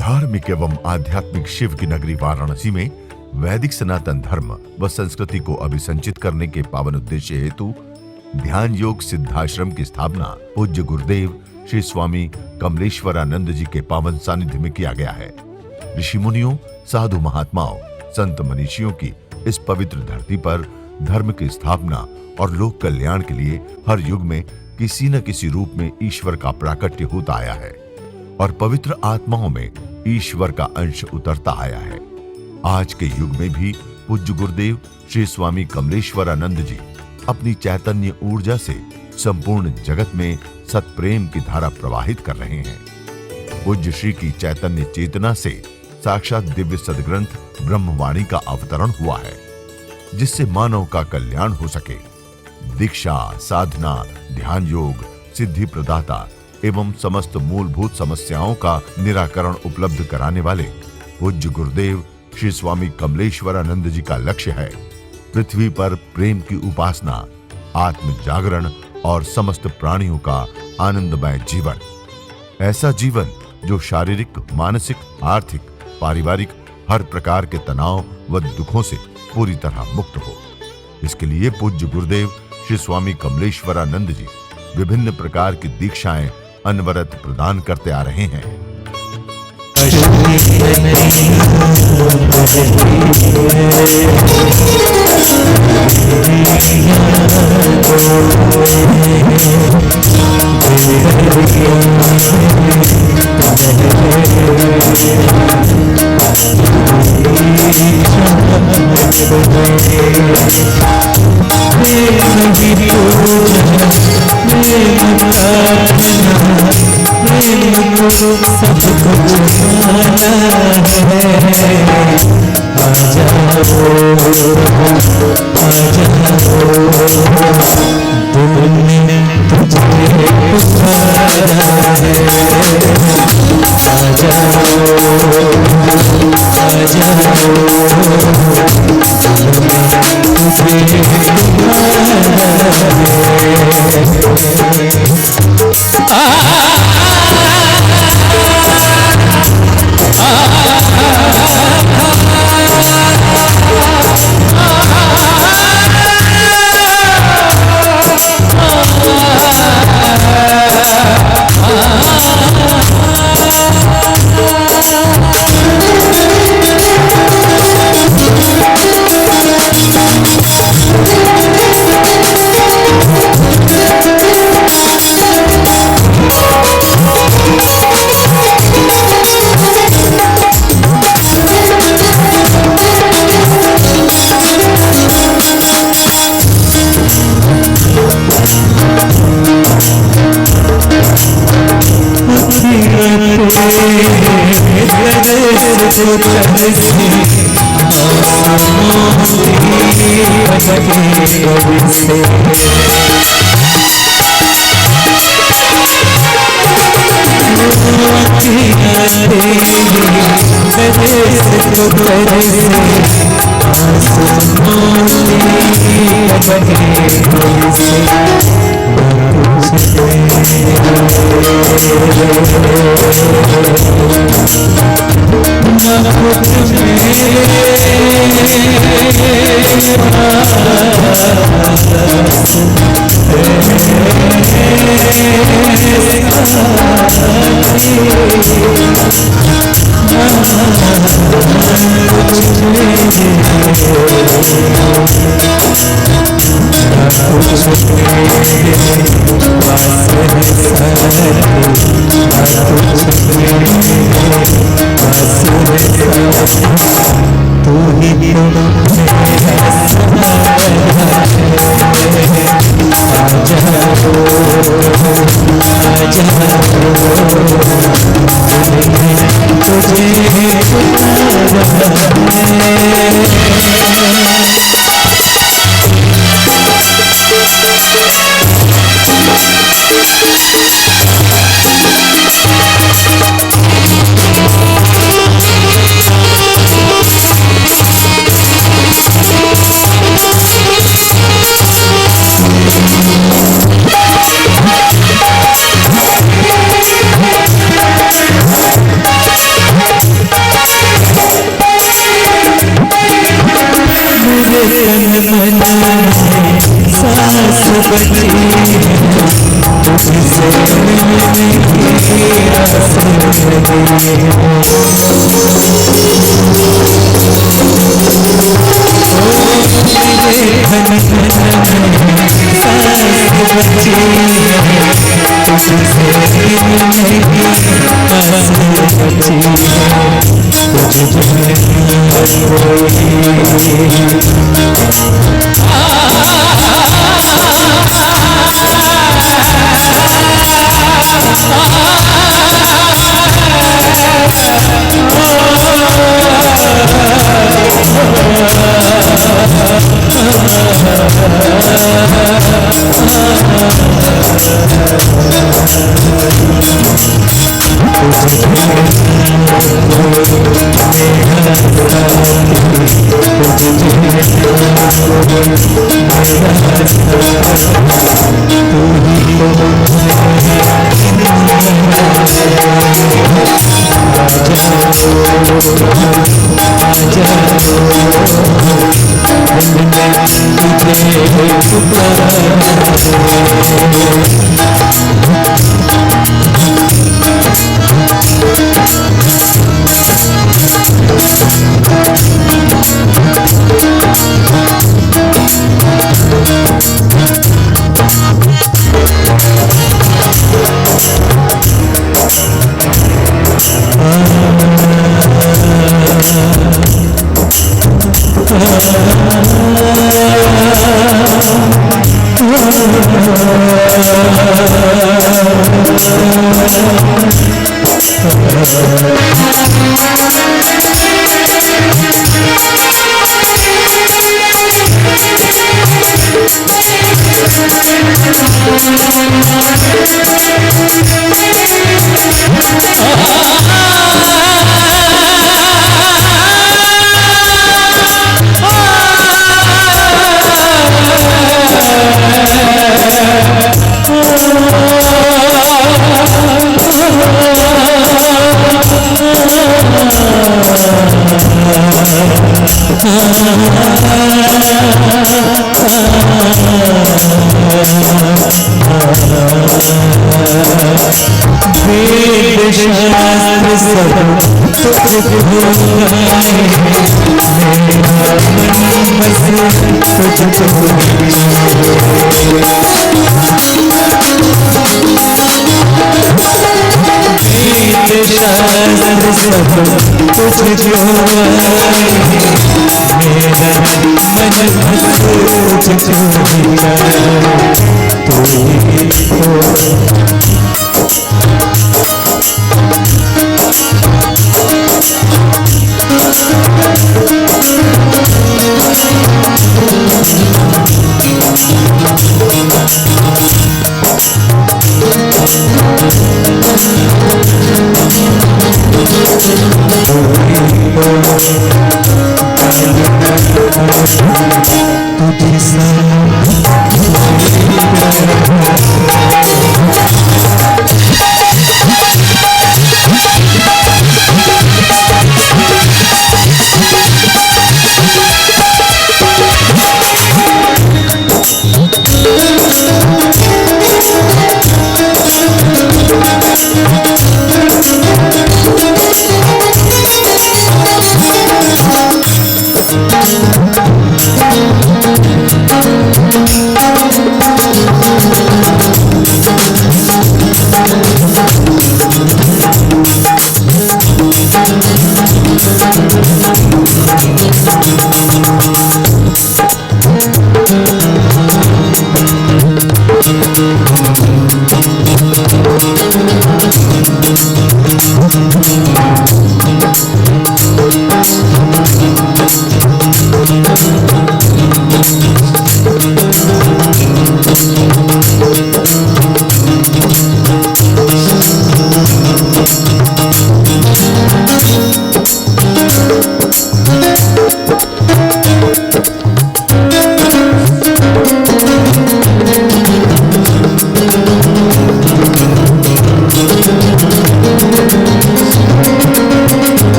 धार्मिक एवं आध्यात्मिक शिव की नगरी वाराणसी में वैदिक सनातन धर्म व संस्कृति को अभिसंचित करने के पावन उद्देश्य हेतु ध्यान योग सिद्धाश्रम की स्थापना पूज्य गुरुदेव श्री स्वामी कमलेश्वरानंद जी के पावन सानिध्य में किया गया है। ऋषि मुनियों, साधु महात्माओं, संत मनीषियों की इस पवित्र धरती पर धर्म की स्थापना और लोक कल्याण के लिए हर युग में किसी न किसी रूप में ईश्वर का प्राकट्य होता आया है और पवित्र आत्माओं में ईश्वर का अंश उतरता आया है। आज के युग में भी पूज्य गुरुदेव श्री स्वामी कमलेश्वरानंद जी अपनी चैतन्य ऊर्जा से संपूर्ण जगत में सत्प्रेम की धारा प्रवाहित कर रहे हैं। पूज्य श्री की चैतन्य चेतना से साक्षात दिव्य सदग्रंथ ब्रह्मवाणी का अवतरण हुआ है, जिससे मानव का कल्याण हो सके। दीक्षा, साधना, ध्यान योग, सिद्धि प्रदाता एवं समस्त मूलभूत समस्याओं का निराकरण उपलब्ध कराने वाले पूज्य गुरुदेव श्री स्वामी कमलेश्वरानंद जी का लक्ष्य है पृथ्वी पर प्रेम की उपासना, आत्म जागरण और समस्त प्राणियों का आनंदमय जीवन। ऐसा जीवन जो शारीरिक, मानसिक, आर्थिक, पारिवारिक हर प्रकार के तनाव व दुखों से पूरी तरह मुक्त हो। इसके लिए पूज्य गुरुदेव श्री स्वामी कमलेश्वरानंद जी विभिन्न प्रकार की दीक्षाएं अनवरत प्रदान करते आ रहे हैं।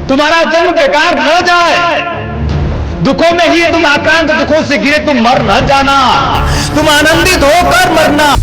तुम्हारा जन्म बेकार न जाए, दुखों में ही तुम आक्रांत दुखों से घिरे तुम मर न जाना, तुम आनंदित होकर मरना।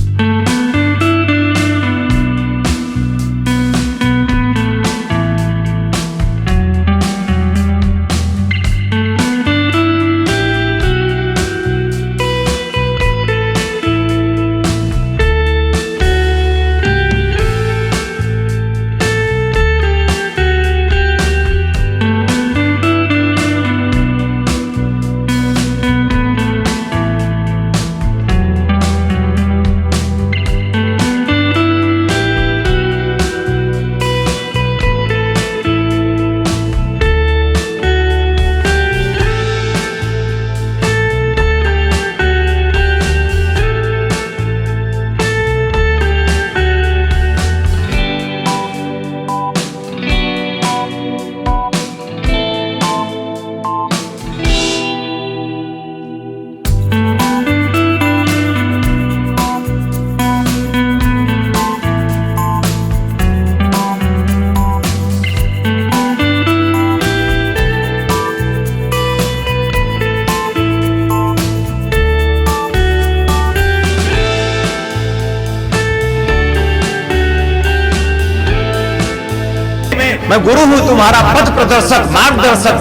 मैं गुरु हूं, तुम्हारा पथ प्रदर्शक, मार्गदर्शक।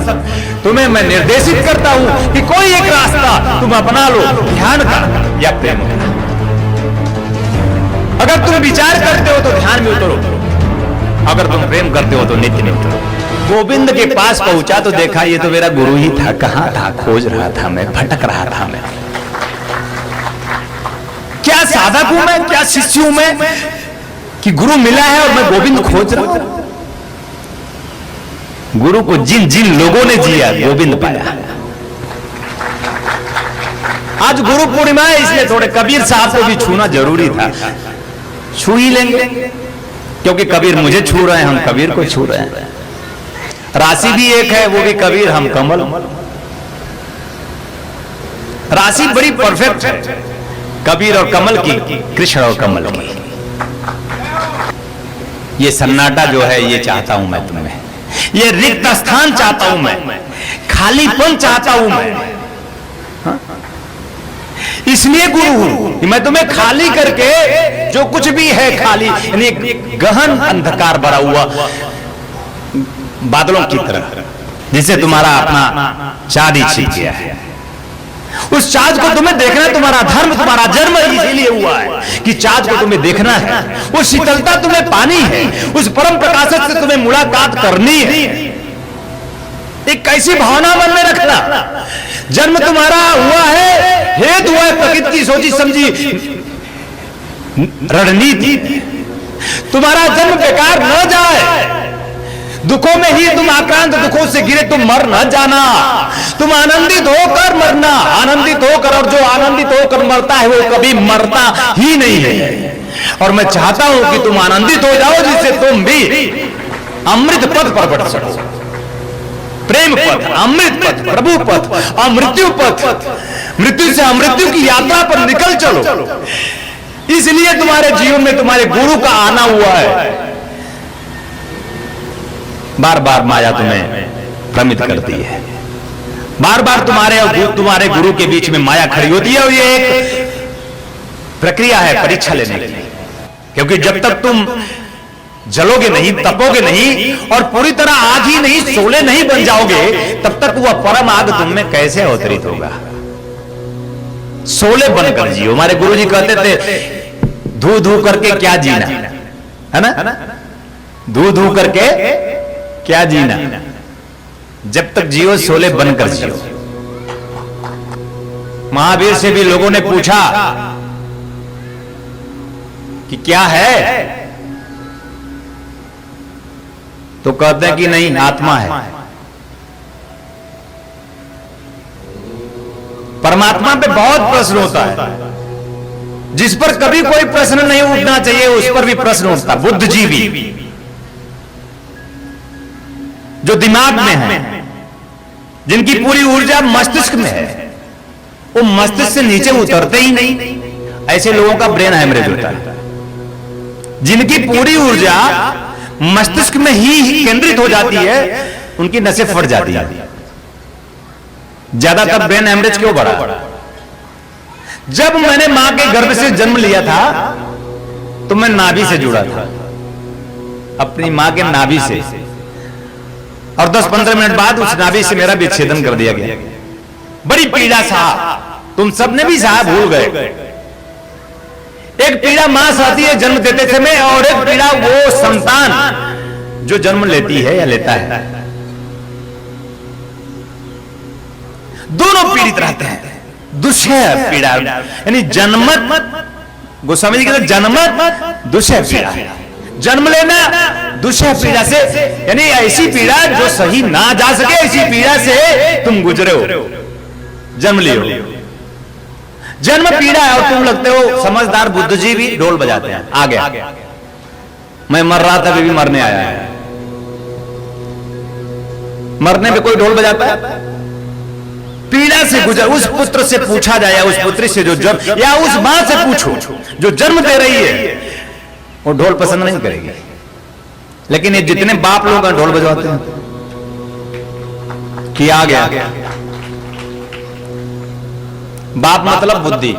तुम्हें मैं निर्देशित करता हूं कि कोई एक रास्ता तुम अपना लो, ध्यान का या प्रेम का। अगर तुम विचार करते हो तो ध्यान में उतरो, अगर तुम प्रेम करते हो तो नित्य में उतरो। गोविंद के पास पहुंचा तो देखा ये तो मेरा गुरु ही था। कहां था? खोज रहा था मैं, भटक रहा था मैं। क्या साधक हूं मैं, क्या शिष्य हूं मैं कि गुरु मिला है और मैं गोविंद खोज रहा हूं? गुरु को जिन जिन लोगों ने जिया गोविंद पाया। आज गुरु पूर्णिमा है, इसलिए थोड़े कबीर साहब को भी छूना जरूरी था। छू ही लेंगे क्योंकि कबीर मुझे छू रहे हैं, हम कबीर को छू रहे हैं। राशि भी एक है, वो भी कबीर, हम कमल। राशि बड़ी परफेक्ट है, कबीर और कमल की, कृष्ण और कमल की। ये सन्नाटा जो है ये चाहता हूं मैं तुम्हें, ये रिक्त स्थान चाहता हूं मैं, खालीपन चाहता हूं मैं। हाँ? इसलिए गुरु हूं कि मैं तुम्हें खाली करके, जो कुछ भी है खाली, यानी गहन अंधकार भरा हुआ बादलों की तरह, जिसे तुम्हारा अपना चाँद ही छिप गया है। उस चाँद को तुम्हें देखना है, तुम्हारा धर्म, तुम्हारा जन्म इसीलिए हुआ है कि चाँद को तुम्हें देखना है। वो शीतलता तुम्हें पानी है, उस परम प्रकाशक से तुम्हें मुलाकात करनी है। एक कैसी भावना मन में रखना, जन्म तुम्हारा हुआ है, हेतु हुआ है प्रकृति की सोची समझी रणनीति। तुम्हारा जन्म बेकार न जाए, दुखों में ही तुम आक्रांत दुखों से घिरे तुम मर न जाना, तुम आनंदित होकर मरना, आनंदित होकर। और जो आनंदित होकर मरता है वो कभी मरता ही नहीं है। और मैं चाहता हूं कि तुम आनंदित हो जाओ, जिससे तुम भी अमृत पथ पर बढ़ सको। प्रेम पथ, अमृत पथ, प्रभु पथ, अमृत्यु पथ, मृत्यु से अमृत्यु की यात्रा पर निकल चलो। इसलिए तुम्हारे जीवन में तुम्हारे गुरु का आना हुआ है। बार बार माया तुम्हें भ्रमित करती है, बार बार तुम्हारे और तुम्हारे गुरु के बीच में माया खड़ी होती है। और ये एक प्रक्रिया है परीक्षा लेने की, क्योंकि जब तक तुम जलोगे नहीं, तपोगे नहीं और पूरी तरह आग ही नहीं, शोले नहीं बन जाओगे, तब तक वह परम आग तुम में कैसे अवतरित होगा? शोले बनकर जियो। हमारे गुरु जी कहते थे धू धू करके क्या जीना, है ना? धू धू करके क्या जीना, जब तक जियो शोले बनकर जियो। महावीर से भी लोगों ने पूछा कि क्या है, तो कहते हैं कि नहीं, आत्मा है। परमात्मा पे बहुत प्रश्न होता है, जिस पर कभी कोई प्रश्न नहीं उठना चाहिए उस पर भी प्रश्न उठता। बुद्धिजीवी जो दिमाग में है, जिनकी पूरी ऊर्जा मस्तिष्क में है, वो मस्तिष्क से नीचे उतरते ही नहीं, ऐसे लोगों का ब्रेन हैमरेज होता है। जिनकी पूरी ऊर्जा मस्तिष्क में ही केंद्रित हो जाती है, उनकी नसें फट जाती है। ज्यादातर ब्रेन हेमरेज क्यों बढ़ा? जब मैंने मां के गर्भ से जन्म लिया था तो मैं नाभि से जुड़ा था, अपनी मां के नाभि से, और 10-15 मिनट बाद उस नाभि से मेरा विच्छेदन कर दिया गया। बड़ी पीड़ा सहा, तुम सबने भी सहा, भूल गए। एक पीड़ा मां सहती है जन्म देते समय, और एक पीड़ा वो संतान जो जन्म लेती है या लेता है। दोनों पीड़ित रहते हैं। दुष्य पीड़ा यानी जन्मत, गोस्वामी जी कहते हैं जन्मत दुष्य पीड़ा, जन्म लेना दुष्य पीड़ा से, यानी ऐसी पीड़ा जो सही ना जा सके, ऐसी पीड़ा से तुम गुजरे हो, जन्म लियो। जन्म पीड़ा है और तुम लगते हो समझदार। बुद्ध जी भी ढोल बजाते हैं, आ गया, मैं मर रहा था अभी भी मरने आया है। मरने पे कोई ढोल बजाता है? पीड़ा से गुजर, उस पुत्र से पूछा जाए, उस पुत्री से जो जन्म, या उस मां से पूछो जो जन्म दे रही है, वो ढोल पसंद नहीं करेगी। लेकिन ये जितने बाप लोग हैं ढोल बजवाते हैं कि आ गया। बाप मतलब बुद्धि।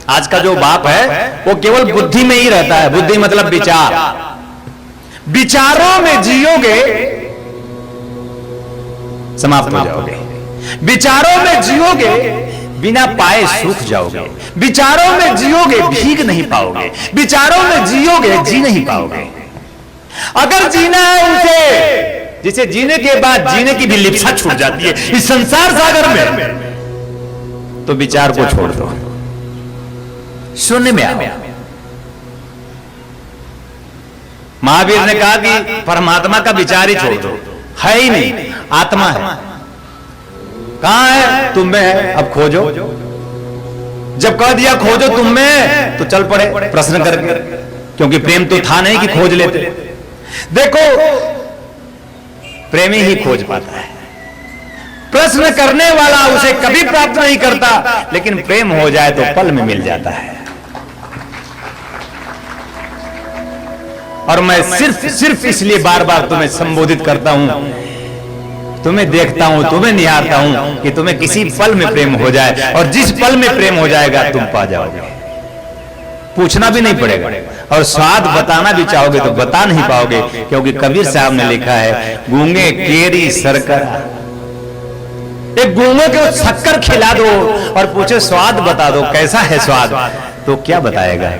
आज का जो बाप है वो केवल बुद्धि में ही रहता है। बुद्धि मतलब विचार। विचारों में जियोगे समाप्त हो जाओगे। विचारों में जियोगे बिना पाए सूख जाओगे। विचारों में जियोगे भीग नहीं पाओगे। विचारों में जियोगे जी नहीं पाओगे। अगर जीना है उसे, जिसे जीने के बाद जीने की भी लिप्सा छूट जाती है इस संसार सागर में, तो विचार को छोड़ दो, शून्य में आओ। महावीर ने कहा कि परमात्मा का विचार ही छोड़ दो, है ही नहीं, आत्मा है। कहां है? तुम में है, अब खोजो। जब कह दिया खोजो तुम में, तो चल पड़े प्रश्न करके, क्योंकि प्रेम तो था नहीं कि खोज लेते। देखो, प्रेमी ही खोज पाता है। प्रश्न करने वाला उसे कभी प्राप्त नहीं करता, लेकिन प्रेम हो जाए तो पल में मिल जाता है। और मैं सिर्फ इसलिए बार बार तुम्हें संबोधित करता हूं, तुम्हें देखता हूं, तुम्हें निहारता हूं कि तुम्हें किसी पल में प्रेम हो जाए, और जिस पल में प्रेम हो जाएगा तुम पा जाओगे। पूछना भी नहीं पड़ेगा, और स्वाद बताना भी चाहोगे तो बता नहीं पाओगे, क्योंकि कबीर साहब ने लिखा है, गूंगे केरी सरकरा। एक गूंगे को शक्कर खिला दो और पूछे स्वाद बता दो, कैसा है स्वाद, तो क्या बताएगा।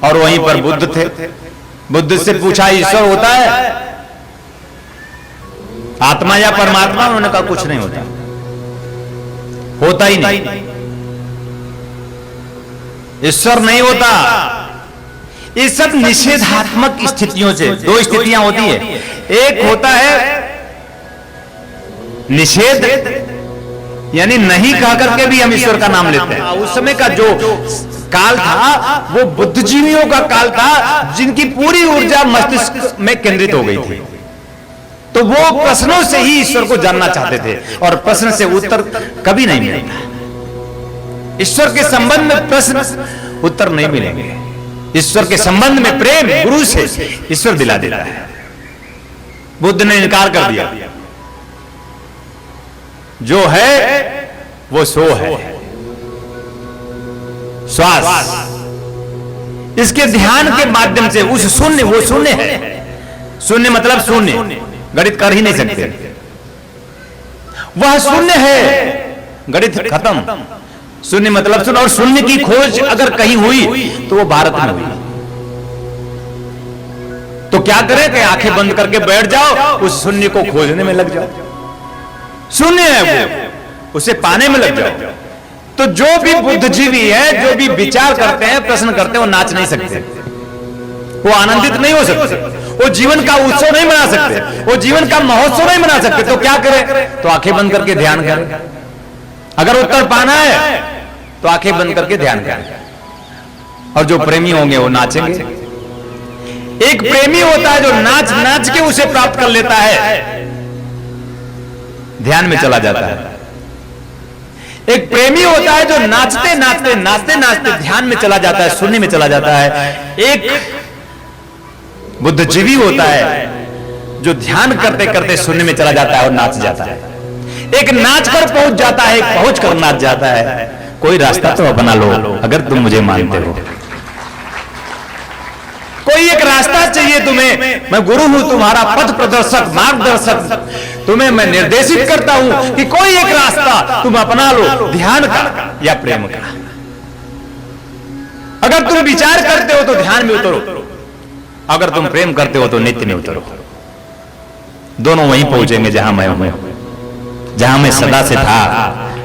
और वहीं पर बुद्ध थे। बुद्ध से पूछा ईश्वर होता है, आत्मा या परमात्मा? उन्होंने कहा कुछ नहीं होता, होता ही नहीं, ईश्वर नहीं होता। ये सब निषेधात्मक स्थितियों से, दो स्थितियां होती है। एक होता है निषेध, यानी नहीं कह करके भी हम ईश्वर का नाम लेते हैं। उस समय का जो काल था वो बुद्धिजीवियों का काल था, जिनकी पूरी ऊर्जा मस्तिष्क में केंद्रित हो गई थी। तो वो प्रश्नों से ही ईश्वर को जानना चाहते थे, और प्रश्न से उत्तर कभी नहीं मिलता। ईश्वर के संबंध में प्रश्न उत्तर नहीं मिलेंगे। ईश्वर के संबंध में प्रेम गुरु से ईश्वर दिला देता है। बुद्ध ने इनकार कर दिया, जो है वो सो है, श्वास। इसके ध्यान के माध्यम से उस शून्य, वो शून्य है। शून्य मतलब शून्य, गणित कर ही नहीं सकते। वह शून्य है, गणित खत्म। शून्य मतलब शून्य, और शून्य की खोज अगर कहीं हुई तो वो भारत में हुई। तो क्या करें कि आंखें बंद करके बैठ जाओ, उस शून्य को खोजने में लग जाओ। शून्य है वो, उसे पाने में लग जाओ। तो जो भी बुद्धिजीवी है, जो भी विचार करते हैं, प्रश्न करते हैं, वो नाच नहीं सकते, वो आनंदित नहीं हो सकते, वो जीवन का उत्सव नहीं मना सकते, वो जीवन का महोत्सव नहीं मना सकते। तो क्या करें? तो आंखें बंद करके ध्यान करें। अगर उत्तर पाना है तो आंखें बंद करके ध्यान करें। और जो प्रेमी होंगे वो नाचेंगे। एक प्रेमी होता है जो नाच नाच के उसे प्राप्त कर लेता है, ध्यान में चला जाता है। एक प्रेमी होता है जो नाचते नाचते नाचते नाचते ध्यान में चला जाता है, शून्य में चला जाता है। एक बुद्धिजीवी होता है जो ध्यान करते करते शून्य में चला जाता है और नाच जाता है। एक नाच कर पहुंच जाता है, एक पहुंच कर नाच जाता है। कोई रास्ता तो अपना लो अगर तुम मुझे मानते हो। कोई एक रास्ता चाहिए तुम्हें। मैं गुरु हूं, तुम्हारा पथ प्रदर्शक, मार्गदर्शक। तुम्हें मैं निर्देशित करता हूं कि कोई एक रास्ता तुम अपना लो, ध्यान का या प्रेम का। अगर तुम विचार करते हो तो ध्यान में उतरो, अगर तुम प्रेम करते हो तो नित्य में उतरो। दोनों वहीं पहुंचेंगे जहां मैं हूं, जहां मैं सदा से था,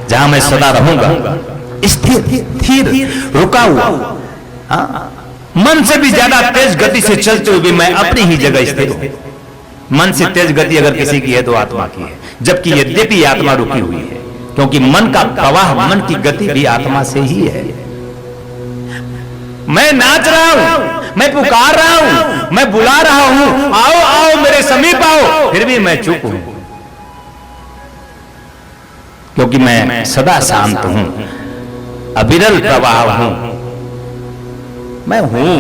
जहां मैं सदा रहूंगा, स्थिर रुका हुआ। हाँ, मन से भी ज्यादा तेज गति से चलते हुए भी मैं अपनी ही जगह स्थिर हूं। मन से तेज गति अगर किसी की है तो आत्मा की है, जबकि यद्यपि आत्मा रुकी हुई है, क्योंकि मन का प्रवाह, मन की गति भी आत्मा से ही है। मैं नाच रहा हूं, मैं पुकार रहा हूं, मैं बुला रहा हूं, आओ आओ मेरे समीप आओ, फिर भी मैं चुप हूं, क्योंकि मैं सदा शांत हूं, अविरल प्रवाह हूं, मैं हूं,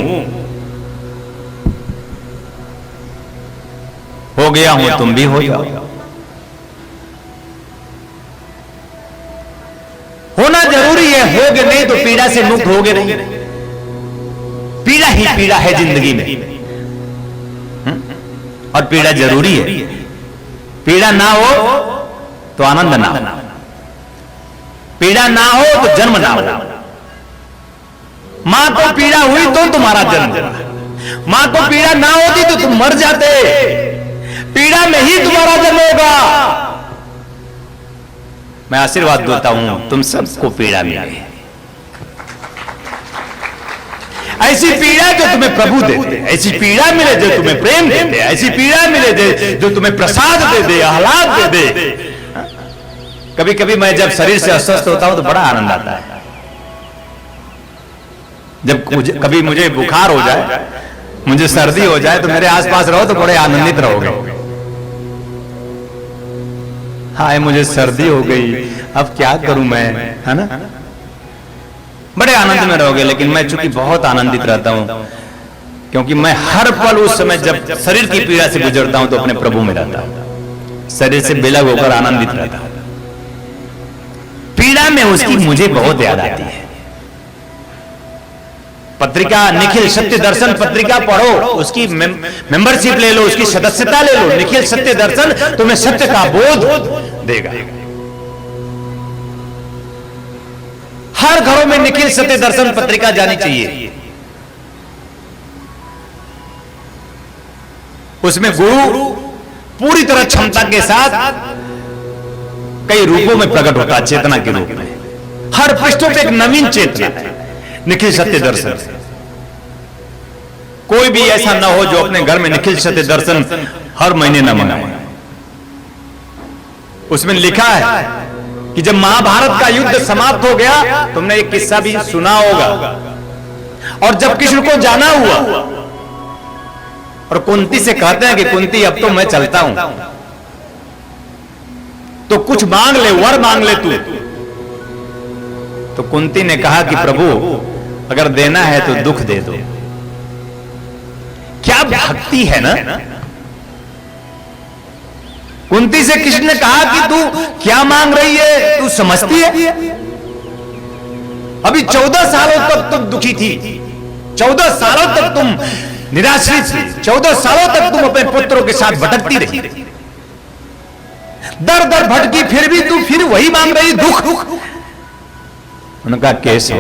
हो गया हूं, तुम भी हो जाओ। होना जरूरी है, होगे नहीं तो पीड़ा से मुक्त होगे नहीं। पीड़ा ही पीड़ा है जिंदगी में, और पीड़ा जरूरी है। पीड़ा ना हो तो आनंद ना हो, पीड़ा ना हो तो जन्म ना हो। मां को पीड़ा हुई तो तुम्हारा जन्म हुआ, मां को पीड़ा ना होती तो तुम मर जाते। पीड़ा में ही तुम्हारा जन्म होगा। मैं आशीर्वाद देता हूं तुम सबको पीड़ा मिले, ऐसी पीड़ा जो तुम्हें प्रभु दे दे, ऐसी पीड़ा मिले जो तुम्हें प्रेम दे दे, ऐसी पीड़ा मिले जो तुम्हें प्रसाद दे दे, आह्लाद दे दे। कभी कभी मैं जब शरीर से अस्वस्थ होता हूं तो बड़ा आनंद आता है। जब कभी मुझे बुखार हो जाए, मुझे सर्दी हो जाए, तो मेरे आसपास रहो तो बड़े आनंदित रहोगे। हाय मुझे सर्दी हो गई, अब क्या करूं मैं, है ना, बड़े आनंद में रहोगे। लेकिन मैं चूंकि बहुत आनंदित रहता हूं, क्योंकि मैं हर पल उस समय जब शरीर की पीड़ा से गुजरता हूं तो अपने प्रभु में रहता हूं, शरीर से बेलग होकर आनंदित रहता हूं। पीड़ा में उसकी मुझे बहुत याद आती है। पत्रिका निखिल सत्य दर्शन पत्रिका पढ़ो, उसकी मेंबरशिप ले लो, उसकी सदस्यता ले लो। निखिल सत्य दर्शन तुम्हें सत्य का बोध देगा। हर घरों में निखिल सत्य दर्शन पत्रिका जानी चाहिए। उसमें गुरु पूरी तरह क्षमता के साथ कई रूपों में प्रकट होता है, चेतना के रूप में। हर पृष्ठों पे एक नवीन चेतना है। निखिल सत्य दर्शन, कोई भी ऐसा ना हो जो अपने घर में निखिल सत्य दर्शन हर महीने न मंगाए। उसमें लिखा है कि जब महाभारत का युद्ध समाप्त हो गया, तुमने एक किस्सा भी सुना होगा, और जब कृष्ण को जाना हुआ और कुंती से कहते हैं कि कुंती अब तो मैं चलता हूं, तो कुछ मांग ले, वर मांग ले तू। तो कुंती ने कहा कि प्रभु अगर देना है तो दुख दे दो। क्या भक्ति है ना। कुंती से कृष्ण ने कहा कि तू क्या मांग रही है, तू समझती है। अभी 14 सालों तक तुम दुखी थी, 14 सालों तक तुम निराश्रित थी, 14 सालों तक तुम अपने पुत्रों के साथ भटकती रही, दर दर भटकी, फिर भी तू फिर वही मांग रही, दुख। उनका कैसे,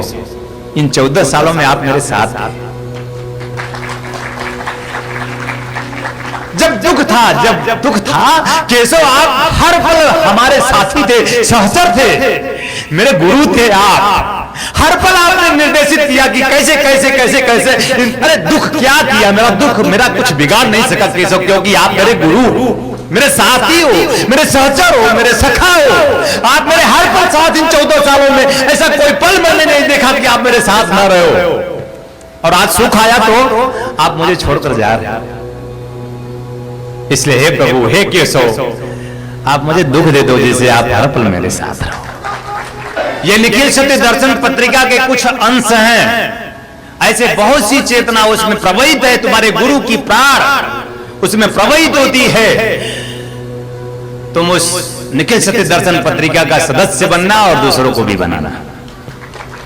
इन 14 सालों में आप मेरे साथ थे। जब दुख था केशव, आप हर पल हमारे साथी थे, सहचर थे, मेरे गुरु थे आप। हर पल आपने निर्देशित किया कि कैसे कैसे कैसे कैसे। अरे दुख क्या किया, मेरा दुख मेरा कुछ बिगाड़ नहीं सका केशव, क्योंकि आप मेरे गुरु हो, मेरे साथी हो, मेरे सहचर हो, मेरे सखा हो। आप मेरे हर पल साथ। इन 14 सालों में ऐसा कोई पल मैंने नहीं देखा कि आप मेरे साथ ना रहे हो। और आज सुख आया तो आप मुझे छोड़कर जा रहे हो। इसलिए हे प्रभु, हे केशव, आप मुझे दुख दे दो जिसे आप हर पल मेरे साथ रहो। ये निखिल सत्य दर्शन पत्रिका के कुछ अंश हैं, ऐसे बहुत सी चेतना उसमें प्रवहित है, तुम्हारे गुरु की प्राण उसमें प्रवहित होती है। तुम उस निखिल सत्य दर्शन पत्रिका का सदस्य बनना और दूसरों को भी बनाना,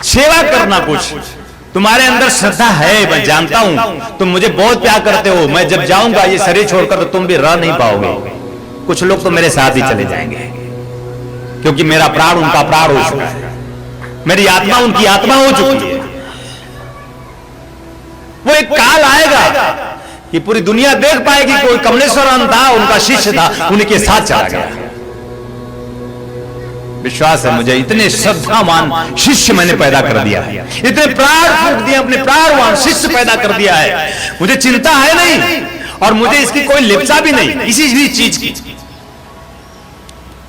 सेवा करना। कुछ तुम्हारे अंदर श्रद्धा है, मैं जानता हूं, तुम मुझे बहुत प्यार करते हो। मैं जब जाऊंगा ये शरीर छोड़कर तो तुम भी रह नहीं पाओगे। कुछ लोग तो मेरे साथ ही चले जाएंगे, क्योंकि मेरा प्राण उनका प्राण हो चुका है, मेरी आत्मा उनकी आत्मा हो चुकी है। वो एक काल आएगा कि पूरी दुनिया देख पाएगी कोई कमलेश्वरन था, उनका शिष्य था, उनके साथ चला गया। विश्वास है मुझे, इतने श्रद्धावान शिष्य मैंने पैदा कर दिया है, इतने प्राण फूंक दिए, अपने प्राणवान शिष्य पैदा कर दिया है। मुझे चिंता है नहीं और मुझे इसकी कोई लिप्सा भी नहीं किसी भी चीज की।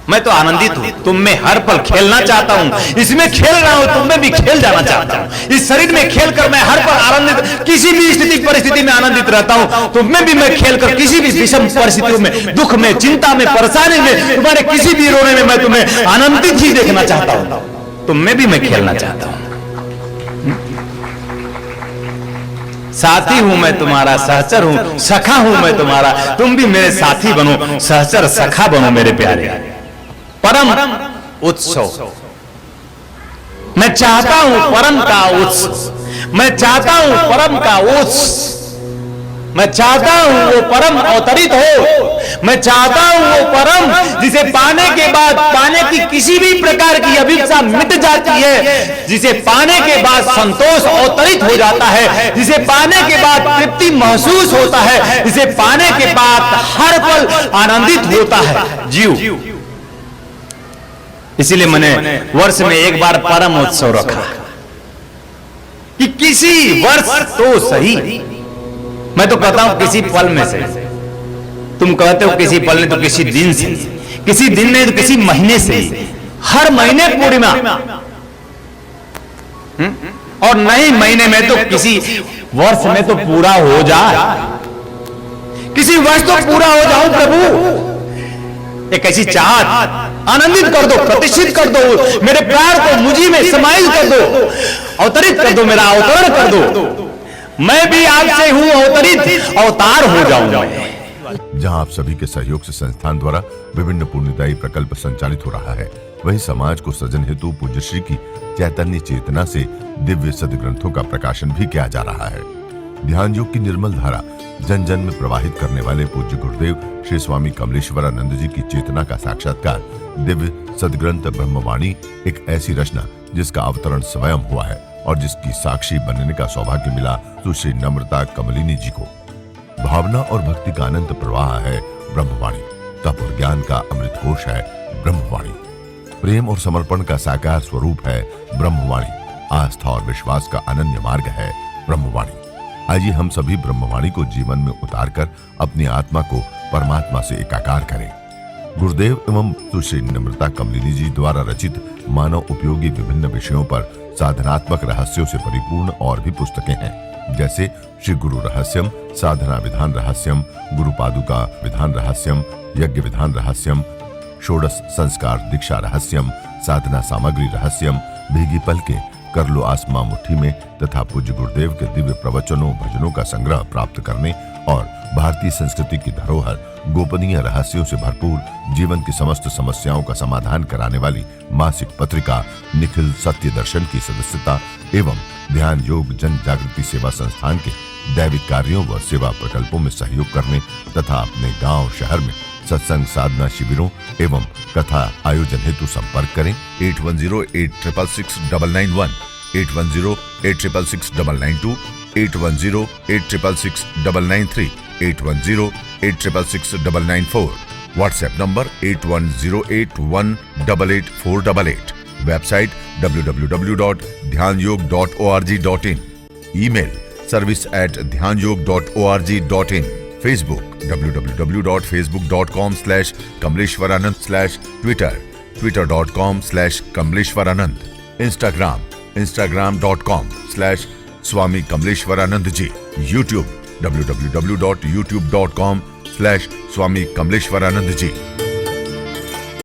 मैं तो आनंदित हूं, तुम में हर पल खेलना चाहता हूं, इसमें खेल रहा हूं, तुम में भी खेल जाना चाहता हूं। इस शरीर में खेलकर मैं हर पल आनंदित, किसी भी स्थिति परिस्थिति में आनंदित रहता हूं। तुम में भी मैं खेलकर किसी भी विषम परिस्थितियों में, दुख में, चिंता में, परेशानी में, तुम्हारे किसी भी रोने में मैं तुम्हें आनंदित ही देखना चाहता हूं। तुम में भी मैं खेलना चाहता हूं। साथी हूं मैं तुम्हारा, सहचर हूं, सखा हूं मैं तुम्हारा, तुम भी मेरे साथी बनो, सहचर सखा बनो मेरे प्यारे। परम उत्सव मैं चाहता हूं, परम का उत्सव मैं चाहता हूं, परम का उत्सव मैं चाहता हूं वो परम अवतरित हो। मैं चाहता हूं वो परम जिसे पाने के बाद पाने की किसी भी प्रकार की अभिप्सा मिट जाती है, जिसे पाने के बाद संतोष अवतरित हो जाता है, जिसे पाने के बाद तृप्ति महसूस होता है, जिसे पाने के बाद हर पल आनंदित होता है जीव। इसीलिए मैंने वर्ष में एक बार परम उत्सव रखा कि किसी वर्ष तो सही, मैं तो कहता हूं किसी पल में से, तुम कहते हो किसी पल में तो किसी दिन से, किसी दिन नहीं तो किसी महीने से, हर महीने पूर्णिमा, और नहीं महीने में तो किसी वर्ष में तो पूरा हो जाए, किसी वर्ष तो पूरा हो जाऊं प्रभु। एक ऐसी चाहत, आनंदित कर दो, प्रतिष्ठित कर दो, मेरे प्यार को मुझी में समाहित कर दो, अवतरित कर दो, मेरा अवतरण कर दो। मैं भी आपसे हूं अवतरित, अवतार हो जाऊंगा। जहां आप सभी के सहयोग से संस्थान द्वारा विभिन्न पुण्यदायी प्रकल्प संचालित हो रहा है, वहीं समाज को सृजन हेतु पूज्य श्री की चैतन्य चेतना से दिव्य सद्ग्रंथों का प्रकाशन भी किया जा रहा है। ध्यान योग की निर्मल धारा जन जन में प्रवाहित करने वाले पूज्य गुरुदेव श्री स्वामी कमलेश्वरानंद जी की चेतना का साक्षात्कार दिव्य सद्ग्रंथ ब्रह्मवाणी एक ऐसी रचना जिसका अवतरण स्वयं हुआ है और जिसकी साक्षी बनने का सौभाग्य मिला सुश्री नम्रता कमलिनी जी को। भावना और भक्ति का अनंत प्रवाह है ब्रह्मवाणी, तप और ज्ञान का अमृत कोश है ब्रह्मवाणी, प्रेम और समर्पण का साकार स्वरूप है ब्रह्मवाणी, आस्था और विश्वास का अनन्य मार्ग है ब्रह्मवाणी। आइए हम सभी ब्रह्मवाणी को जीवन में उतारकर अपनी आत्मा को परमात्मा से एकाकार करें। गुरुदेव एवं सुश्री नम्रता कमलिनी जी द्वारा रचित मानव उपयोगी विभिन्न विषयों पर साधनात्मक रहस्यों से परिपूर्ण और भी पुस्तकें हैं, जैसे श्री गुरु रहस्यम, साधना विधान रहस्यम, गुरु पादुका विधान रहस्यम, यज्ञ विधान रहस्यम, षोडश संस्कार दीक्षा रहस्यम, साधना सामग्री रहस्यम, भीगी पलके, कर लो आसमां मुट्ठी में तथा पूज्य गुरुदेव के दिव्य प्रवचनों भजनों का संग्रह प्राप्त करने और भारतीय संस्कृति की धरोहर गोपनीय रहस्यों से भरपूर जीवन की समस्त समस्याओं का समाधान कराने वाली मासिक पत्रिका निखिल सत्य दर्शन की सदस्यता एवं ध्यान योग जन जागृति सेवा संस्थान के दैविक कार्यों व सेवा प्रकल्पों में सहयोग करने तथा अपने गांव शहर में सत्संग साधना शिविरों एवं कथा आयोजन हेतु संपर्क करें 8108666991, 8108666992, 8108666993, 8108666994, व्हाट्सएप नंबर 8108188488, वेबसाइट www.dhyanयोग.org.in, ईमेल service@dhyanयोग.org.in, Facebook www.facebook.com/kamleshwaranand, Twitter twitter.com/kamleshwaranand, Instagram instagram.com/Swami Kamleshwaranand ji, YouTube www.youtube.com/Swami Kamleshwaranand ji।